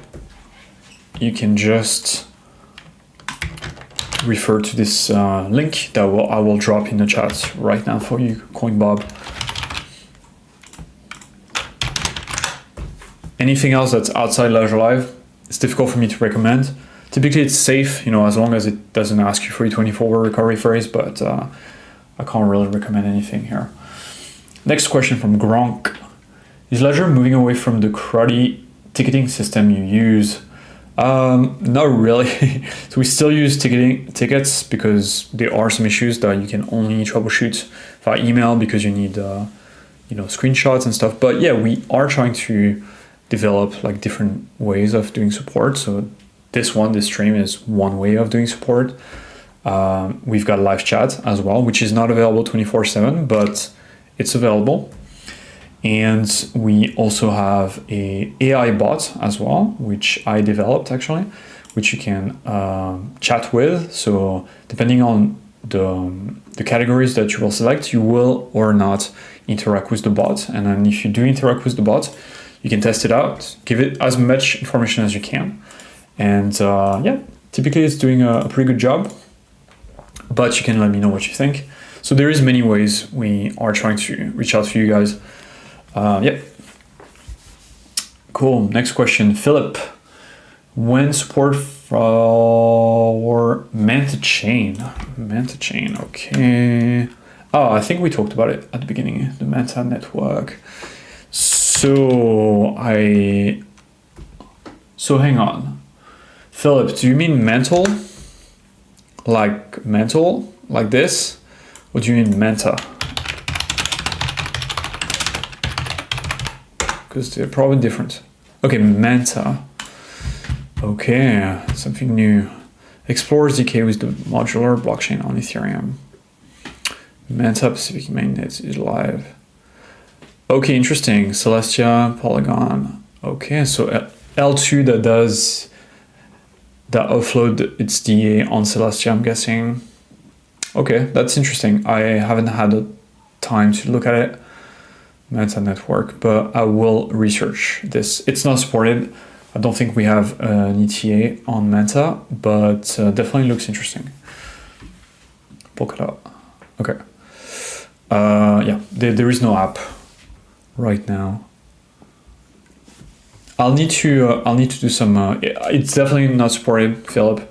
[SPEAKER 1] You can just refer to this link that I will drop in the chat right now for you, CoinBob. Anything else that's outside Ledger Live, it's difficult for me to recommend. Typically it's safe, you know, as long as it doesn't ask you for a 24-hour recovery phrase, but I can't really recommend anything here. Next question from Gronk. Is Ledger moving away from the cruddy ticketing system you use? Not really. So we still use tickets because there are some issues that you can only troubleshoot via email because you need screenshots and stuff. But yeah, we are trying to develop like different ways of doing support. So this stream is one way of doing support. We've got live chat as well, which is not available 24/7, but it's available. And we also have a AI bot as well, which I developed actually, which you can chat with. So depending on the categories that you will select, you will or not interact with the bot. And then if you do interact with the bot, you can test it out, give it as much information as you can. And yeah, typically it's doing a pretty good job, but you can let me know what you think. So there is many ways we are trying to reach out to you guys. Yep. Cool. Next question, Philip. When support for Manta chain? Manta chain, okay. Oh, I think we talked about it at the beginning, the Manta network. So hang on. Philip, do you mean mental? Like mental? Like this? Or do you mean Manta? Because they're probably different. Okay, Manta. Okay, something new. Explores decay with the modular blockchain on Ethereum. Manta Pacific mainnet is live. Okay, interesting. Celestia, Polygon. Okay, so L2 that offload its DA on Celestia, I'm guessing. Okay, that's interesting. I haven't had the time to look at it. Manta network, but I will research this. It's not supported. I don't think we have an ETA on Manta, but definitely looks interesting. Polkadot. Okay. Yeah, there is no app right now. I'll need to do some. It's definitely not supported, Philip,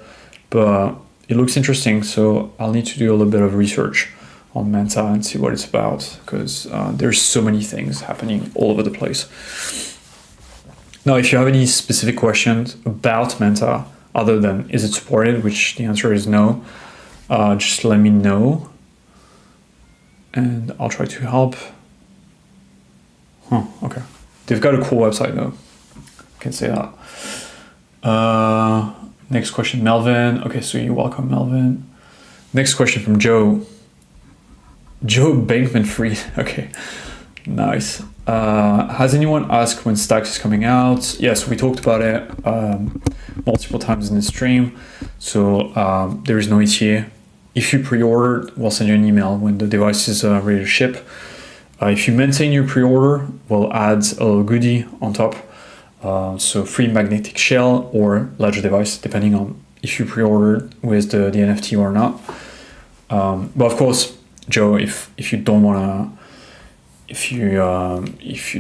[SPEAKER 1] but it looks interesting. So I'll need to do a little bit of research on Manta and see what it's about, because there's so many things happening all over the place. Now, if you have any specific questions about Manta, other than is it supported, which the answer is no, just let me know and I'll try to help. Okay. They've got a cool website though. I can say that. Next question, Melvin. Okay, so you're welcome, Melvin. Next question from Joe. Joe Bankman-Fried. Okay, nice. Has anyone asked when Stacks is coming out? Yes, we talked about it multiple times in the stream. So there is no ETA. If you pre-order, we'll send you an email when the device is ready to ship. If you maintain your pre-order, we'll add a little goodie on top. So free magnetic shell or Ledger device, depending on if you pre-ordered with the NFT or not. But of course, Joe, if you don't want to if you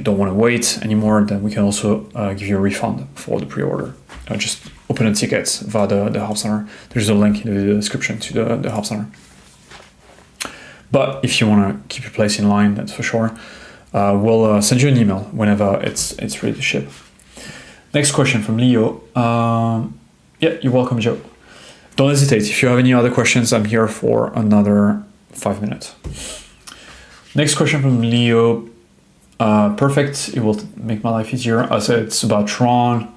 [SPEAKER 1] don't want to wait anymore, then we can also give you a refund for the pre-order. Just open a ticket via the Help Center. There's a link in the description to the Help Center. But if you want to keep your place in line, that's for sure. We'll send you an email whenever it's ready to ship. Next question from Leo. Yeah, you're welcome, Joe. Don't hesitate. If you have any other questions, I'm here for another 5 minutes. Next question from Leo. Perfect. It will make my life easier. I said it's about Tron,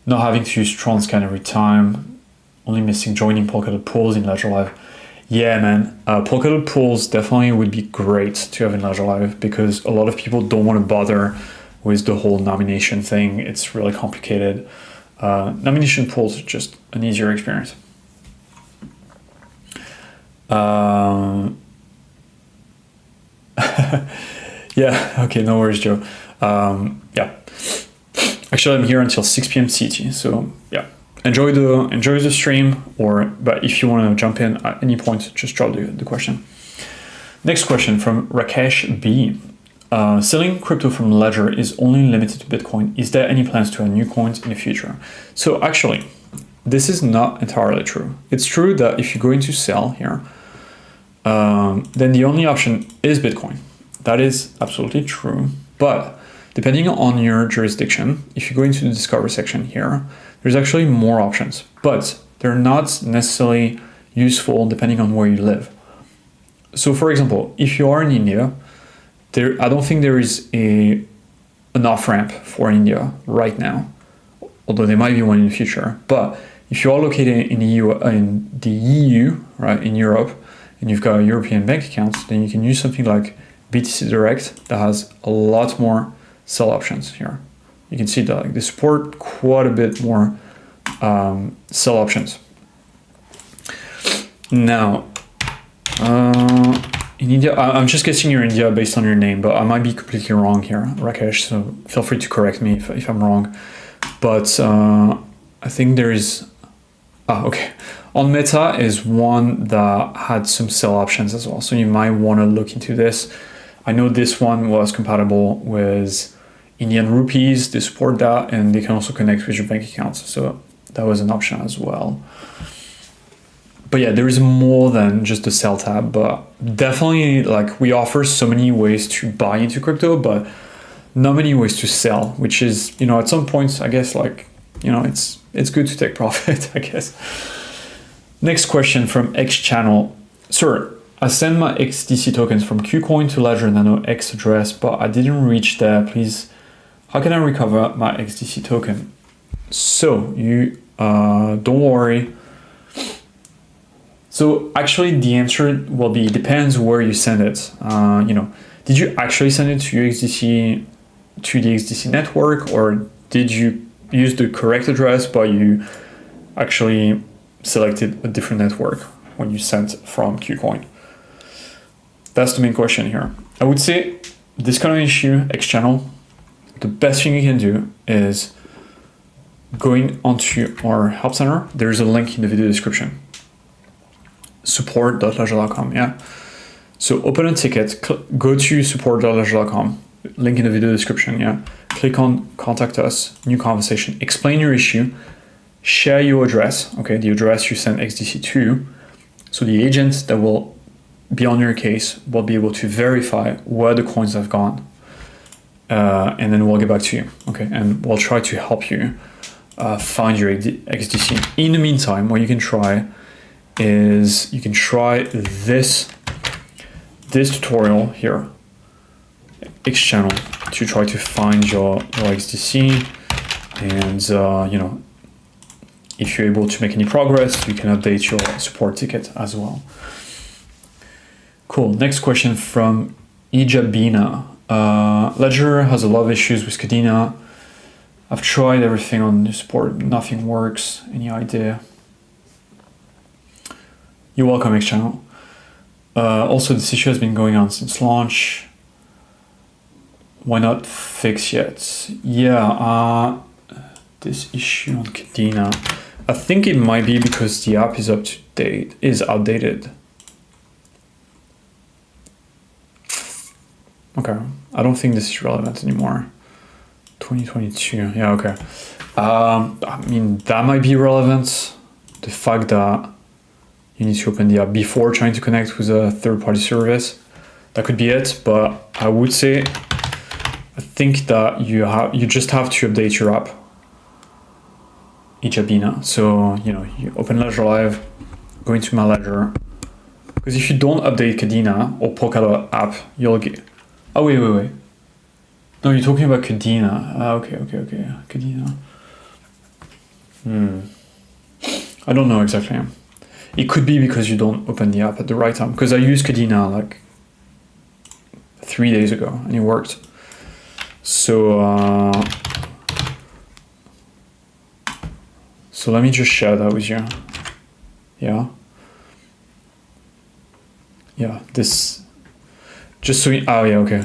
[SPEAKER 1] not having to use Tron scan every time, only missing joining Polkadot pools in Ledger Live. Yeah, man. Polkadot pools definitely would be great to have in Ledger Live because a lot of people don't want to bother with the whole nomination thing. It's really complicated. Nomination pools are just an easier experience. Yeah, okay, no worries, Joe. Yeah, actually I'm here until 6 p.m. CT, so yeah, enjoy the stream, but if you want to jump in at any point, just drop the question. Next question from Rakesh B. Selling crypto from Ledger is only limited to Bitcoin. Is there any plans to add new coins in the future? So actually, this is not entirely true. It's true that if you're going to sell here, then the only option is Bitcoin. That is absolutely true. But depending on your jurisdiction, if you go into the Discover section here, there's actually more options, but they're not necessarily useful depending on where you live. So for example, if you are in India, I don't think there is an off-ramp for India right now, although there might be one in the future. But if you are located in the EU, right, in Europe, and you've got a European bank account, then you can use something like BTC Direct that has a lot more sell options here. You can see that they support quite a bit more sell options. Now, in India, I'm just guessing you're India based on your name, but I might be completely wrong here, Rakesh, so feel free to correct me if I'm wrong. But I think there is, okay. On Meta is one that had some sell options as well, so you might want to look into this. I know this one was compatible with Indian rupees, they support that, and they can also connect with your bank accounts, so that was an option as well. But yeah, there is more than just the sell tab, but definitely like we offer so many ways to buy into crypto, but not many ways to sell, which is, you know, at some points, I guess, like, you know, it's good to take profit, I guess. Next question from X channel. Sir, I sent my XDC tokens from KuCoin to Ledger Nano X address, but I didn't reach there. Please, how can I recover my XDC token? So you don't worry. So actually the answer will be, depends where you send it. You know, did you actually send it to your XDC, to the XDC network, or did you use the correct address but you actually selected a different network when you sent from KuCoin? That's the main question here. I would say this kind of issue, X channel, the best thing you can do is going onto our help center. There's a link in the video description. Support.ledger.com, yeah. So open a ticket, go to support.ledger.com, link in the video description, yeah. Click on contact us, new conversation, explain your issue, share your address, okay, the address you send XDC to, so the agent that will be on your case will be able to verify where the coins have gone, and then we'll get back to you, okay, and we'll try to help you find your XDC. In the meantime, what you can try is you can try this tutorial here, X channel, to try to find your XDC, and you know, if you're able to make any progress, you can update your support ticket as well. Cool. Next question from Ijabina. Ledger has a lot of issues with Kadena. I've tried everything on the support, nothing works. Any idea? You're welcome, X channel. Also, this issue has been going on since launch. Why not fix yet? Yeah, this issue on Kadena. I think it might be because the app is outdated. Okay, I don't think this is relevant anymore. 2022, yeah, okay. I mean, that might be relevant. The fact that you need to open the app before trying to connect with a third-party service. That could be it, but I would say, I think that you just have to update your app, each Abina. So, you open Ledger Live, go into my Ledger, because if you don't update Kadena or Polkadot app, you'll get, oh, wait. No, you're talking about Kadena. Okay, Kadena. I don't know exactly. It could be because you don't open the app at the right time, because I used Kadena like 3 days ago and it worked. So let me just share that with you. Yeah, this just so okay.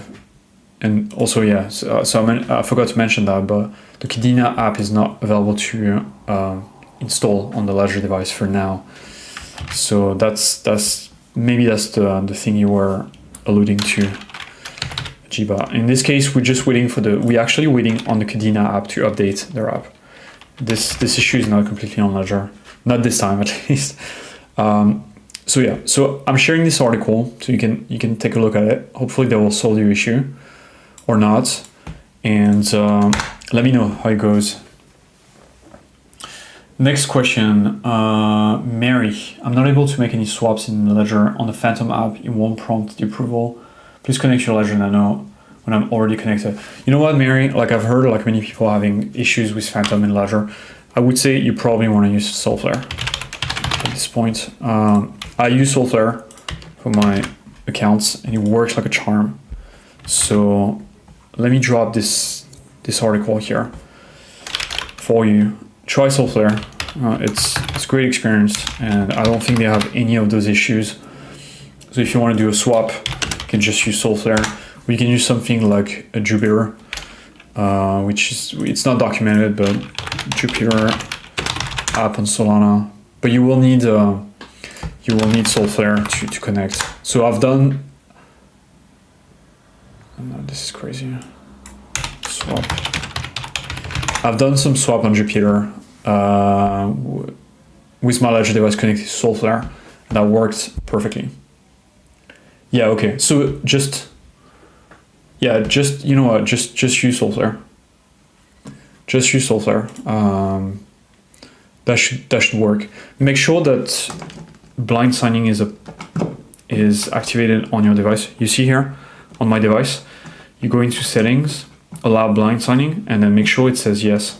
[SPEAKER 1] And also, yeah, so I forgot to mention that, but the Kadena app is not available to install on the Ledger device for now. So that's maybe that's the thing you were alluding to, Jiba. In this case, we're actually waiting on the Kadena app to update their app. This issue is not completely on Ledger, not this time at least. So I'm sharing this article so you can take a look at it. Hopefully that will solve your issue or not, and let me know how it goes. Next question, Mary. I'm not able to make any swaps in the Ledger on the Phantom app. It won't prompt the approval. Please connect your Ledger Nano when I'm already connected. You know what, Mary? Like I've heard like many people having issues with Phantom in Ledger. I would say you probably want to use Solflare at this point. I use Solflare for my accounts and it works like a charm. So let me drop this article here for you. Try Solflare. It's a great experience and I don't think they have any of those issues. So if you want to do a swap, you can just use Solflare. Or you can use something like a Jupiter, it's not documented, but Jupiter app on Solana. But you will need Solflare to connect. So I've done. No, this is crazy. Swap. I've done some swap on Jupiter with my Ledger device connected to Solflare, and that worked perfectly. Yeah, okay. So just you know what? Just use Solflare. Just use Solflare. That should work. Make sure that blind signing is activated on your device. You see here on my device, you go into settings, allow blind signing, and then make sure it says yes.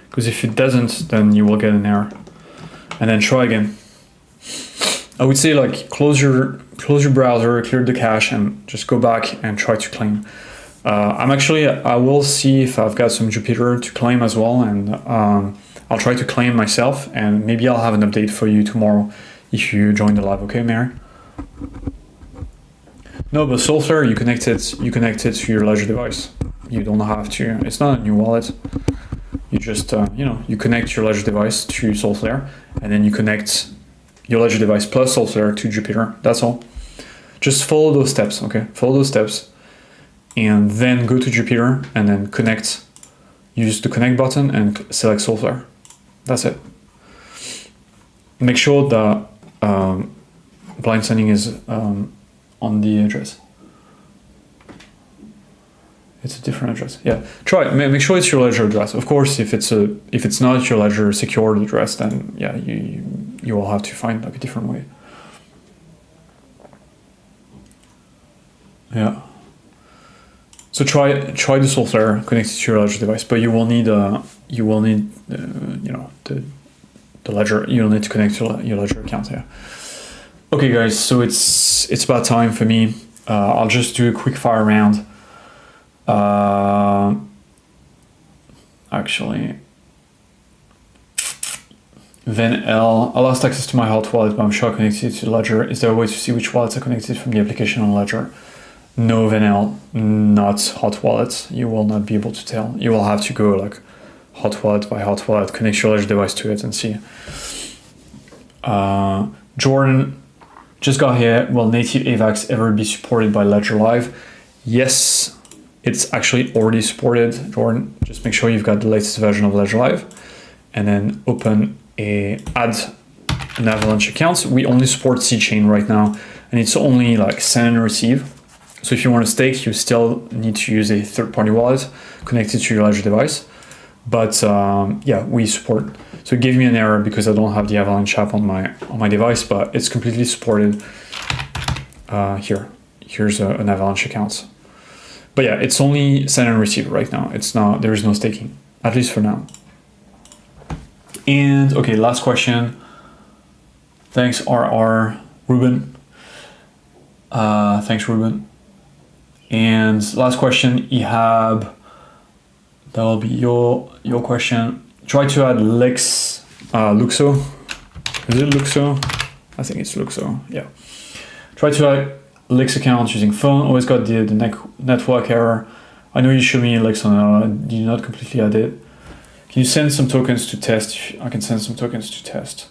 [SPEAKER 1] Because if it doesn't, then you will get an error. And then try again. I would say like close your browser, clear the cache, and just go back and try to claim. I will see if I've got some Jupiter to claim as well, and I'll try to claim myself, and maybe I'll have an update for you tomorrow if you join the live. Okay, Mary? No, but Solflare, you connect it to your Ledger device. You don't have to. It's not a new wallet. You just you connect your Ledger device to Solflare, and then you connect your Ledger device plus Solflare to Jupiter. That's all. Just follow those steps. Okay, follow those steps, and then go to Jupiter and then connect. Use the connect button and select Solflare. That's it. Make sure that blind signing is on the address. It's a different address. Yeah, try it. Make sure it's your Ledger address. Of course, if it's not your Ledger secured address, then yeah, you will have to find like a different way. Yeah. So try the Solflare connected to your Ledger device, but you will need the Ledger. You'll need to connect to your Ledger account. Yeah. Okay, guys. So it's about time for me. I'll just do a quick fire round. Actually, Van L. I lost access to my hot wallet, but I'm sure I connected to Ledger. Is there a way to see which wallets are connected from the application on Ledger? No, Van L, not hot wallets. You will not be able to tell. You will have to go like hot wallet by hot wallet, connect your Ledger device to it and see. Jordan just got here. Will native AVAX ever be supported by Ledger Live? Yes, it's actually already supported, Jordan. Just make sure you've got the latest version of Ledger Live, and then add an Avalanche account. We only support C-Chain right now, and it's only like send and receive. So if you want to stake, you still need to use a third-party wallet connected to your Ledger device. But yeah, we support. So it gave me an error because I don't have the Avalanche app on my device, but it's completely supported. Here's an Avalanche account. But yeah, it's only send and receive right now. It's not. There is no staking, at least for now. And okay, last question. Thanks, RR Ruben. Thanks, Ruben. And last question, Ihab. That'll be your question. Try to add Luxo. Is it Luxo? I think it's Luxo. Yeah. Try to add Lix account using phone. Always got the network error. I know you showed me Lix on did not completely add it. Can you send some tokens to test? I can send some tokens to test.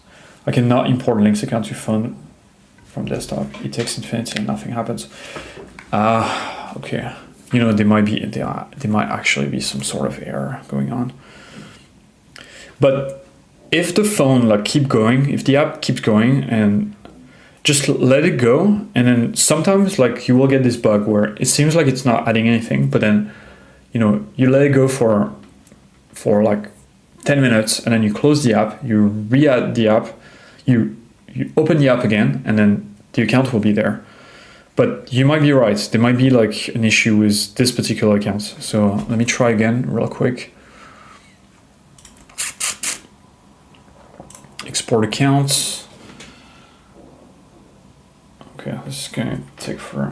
[SPEAKER 1] I cannot import Lix account to phone from desktop. It takes infinity and nothing happens. Okay. You know, there might actually be some sort of error going on. But if the phone keep going, if the app keeps going, and just let it go, and then sometimes you will get this bug where it seems like it's not adding anything, but then you let it go for 10 minutes, and then you close the app, you re-add the app, you open the app again, and then the account will be there. But you might be right. There might be an issue with this particular account. So let me try again real quick. Export accounts. Okay, this is gonna take for.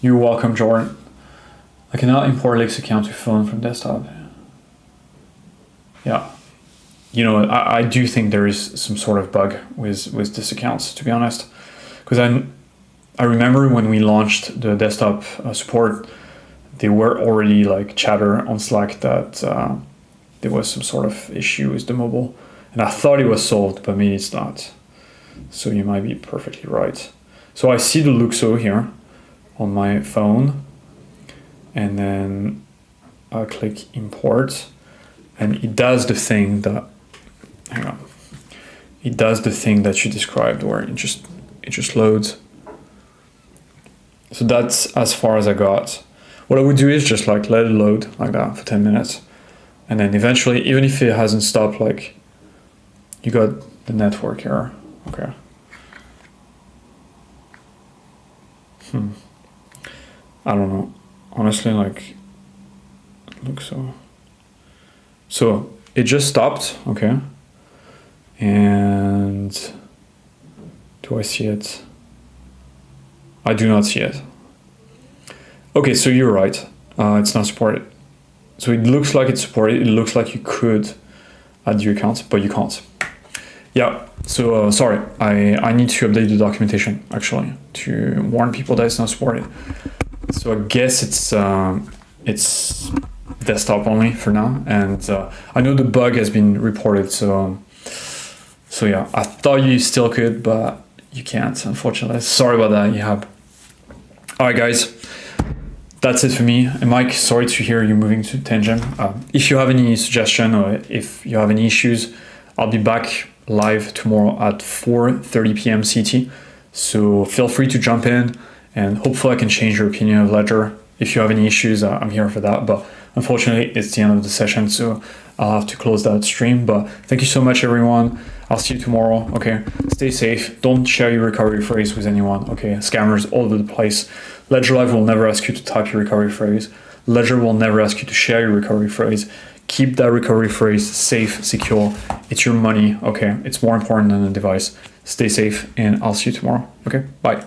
[SPEAKER 1] You're welcome, Jordan. I cannot import Lix account to phone from desktop. Yeah. I do think there is some sort of bug with this account, to be honest. Because I remember when we launched the desktop support, there were already chatter on Slack that there was some sort of issue with the mobile. And I thought it was solved, but maybe it's not. So you might be perfectly right. So I see the Luxo here on my phone. And then I click import. And it does the thing that, hang on. It does the thing that you described where it just loads. So that's as far as I got. What I would do is just let it load like that for 10 minutes. And then eventually, even if it hasn't stopped, you got the network error. Okay. I don't know. Honestly, look so. So it just stopped, okay. And do I see it? I do not see it. Okay, so you're right. It's not supported. So it looks like it's supported. It looks like you could add your account, but you can't. Yeah, so sorry. I need to update the documentation, actually, to warn people that it's not supported. So I guess it's desktop only for now. And I know the bug has been reported, so yeah, I thought you still could, but you can't, unfortunately. Sorry about that, you have. All right, guys, that's it for me. And Mike, sorry to hear you moving to Tangent. If you have any suggestion or if you have any issues, I'll be back live tomorrow at 4:30 p.m. CT. So feel free to jump in and hopefully I can change your opinion of Ledger. If you have any issues, I'm here for that. But unfortunately, it's the end of the session, so I'll have to close that stream. But thank you so much, everyone. I'll see you tomorrow, okay? Stay safe. Don't share your recovery phrase with anyone, okay? Scammers all over the place. Ledger Live will never ask you to type your recovery phrase. Ledger will never ask you to share your recovery phrase. Keep that recovery phrase safe, secure. It's your money, okay? It's more important than the device. Stay safe, and I'll see you tomorrow, okay? Bye.